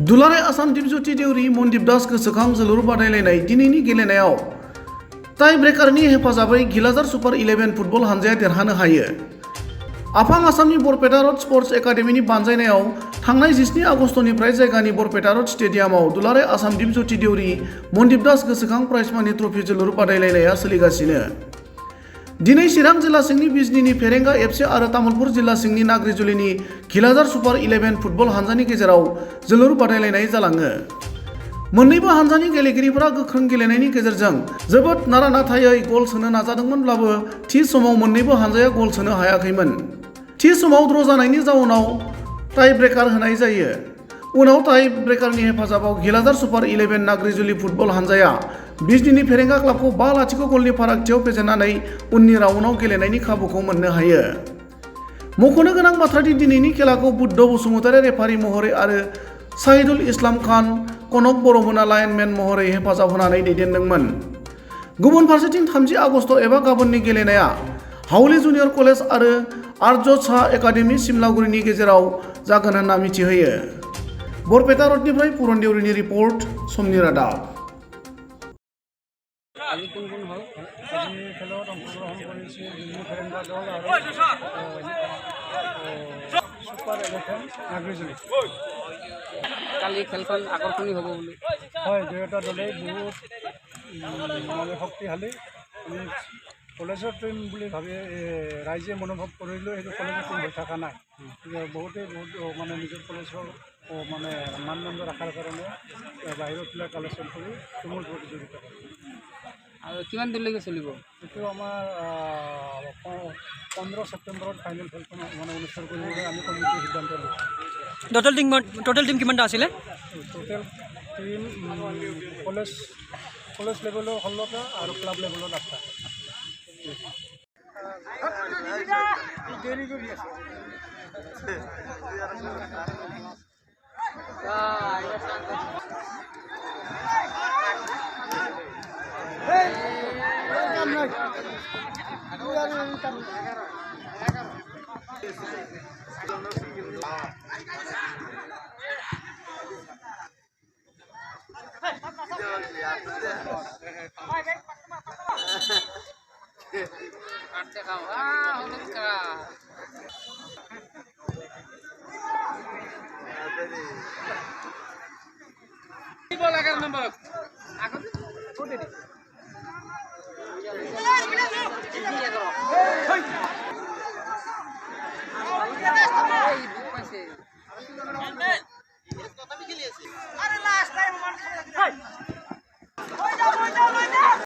दुलाराय आसाम दिपज्योति देउरि मनदीप दास गोसोखां जोलुर बादायलायनाय दिनैनि गेलेनायाव टाइ ब्रेकारनि हेफाजाबै घिलाजार सुपार 11 फुटबल हानजाया देरहानो हायो। आफां आसामनि बरपेटा रड स्पर्ट्स एकाडेमिनि बानजायनायाव थांनाय 17 आगस्तनिफ्राय जायगानि बरपेटा रड स्टेडियामाव दुलाराय आसाम दिपज्योति देउरि मनदीप दास गोसोखां प्राइज मानि ट्रफी जोलुर बादायलायनाया सोलिगासिनो। दिनै चिरां जिल्ला सिंनि बिजनीनि फेरेंगा एफसी आरो तामुलपुर जिल्ला सिंनि नाग्रिजुलिनि घिलाजार सुपार 11 फुटबल हानजानि गेजेराव जोलुर बादायलायनाय जालाङो। मोन्नैबो हानजानि गेलेगिरिफोरा गोख्रों गेलेनायनि गेजेरजों जोबोद नारा-नाथायै गल सोनो नाजादोंमोनब्लाबो थि समाव मोन्नैबो हानजाया गल सोनो हायाखैमोन। थि समाव ड्र जानायनि जाउनाव टाइ ब्रेकार होनाय जायो। उनाव टाइ ब्रेकारनि हेफाजाबाव घिलाजार सुपार 11 नाग्रिजुलि फुटबल हानजाया बिजनीनि फेरेंगा क्लाबखौ 5-0 गलनि फारागथियाव फेजेननानै उननि राउन्डआव गेलेनायनि खाबुखौ मोननो हायो। मख'नो गोनां बाथ्रादि दिनैनि खेलाखौ बुद्ध बसुमतारी रेफारि महरै आरो शाहिदुल इस्लाम खान कनक बर'मोना लाइनमेन महरै हेफाजाब होनानै दैदेनदोंमोन। गुबुन फारसेथिं 30 आगस्त एबा गाबोननि गेलेनाया हाउली जुनियर कलेज आरो आर्य शाह एकाडेमि सिमलागुरिनि गेजेराव जागोन होनना मिथिहोयो। बरपेटा रडनिफ्राय पुरन देउरिनि रिपर्ट, समनि रादाब। আজি কোন কোন হ'ল? আজি খেলত অংশগ্ৰহণ কৰিছে দিল্লী ফেৰেংগা দল আৰু ছুপাৰ 11 নাগ্ৰিজুলি। কালি খেলখন আকৰ্ষণীয় হ'ব বুলি হয়, দুয়োটা দলেই বহুত মানে শক্তিশালী। আমি কলেজৰ টিম বুলি ভাবি ৰাইজে মনোভৱ কৰিলোঁ, সেইটো কলেজৰ টিম হৈ থকা নাই। বহুতেই মানে নিজৰ কলেজৰ মানে মানদণ্ড ৰখাৰ কাৰণে বাহিৰৰ প্লেয়াৰ কালেকশ্যন কৰি তুমুল প্ৰতিযোগিতা কৰে। আৰু কিমান দূৰলৈকে চলিব? এইটো আমাৰ 15 ছেপ্টেম্বৰত ফাইনেল খেলখন মানে অনুষ্ঠিত কৰিবলৈ আমি কমিটিৰ সিদ্ধান্ত লৈছোঁ। টোটেল টিম কিমানটা আছিলে? টোটেল টিম কলেজ লেভেলৰ 16টা আৰু ক্লাব লেভেলত 8টা। আরে লাস্ট টাইম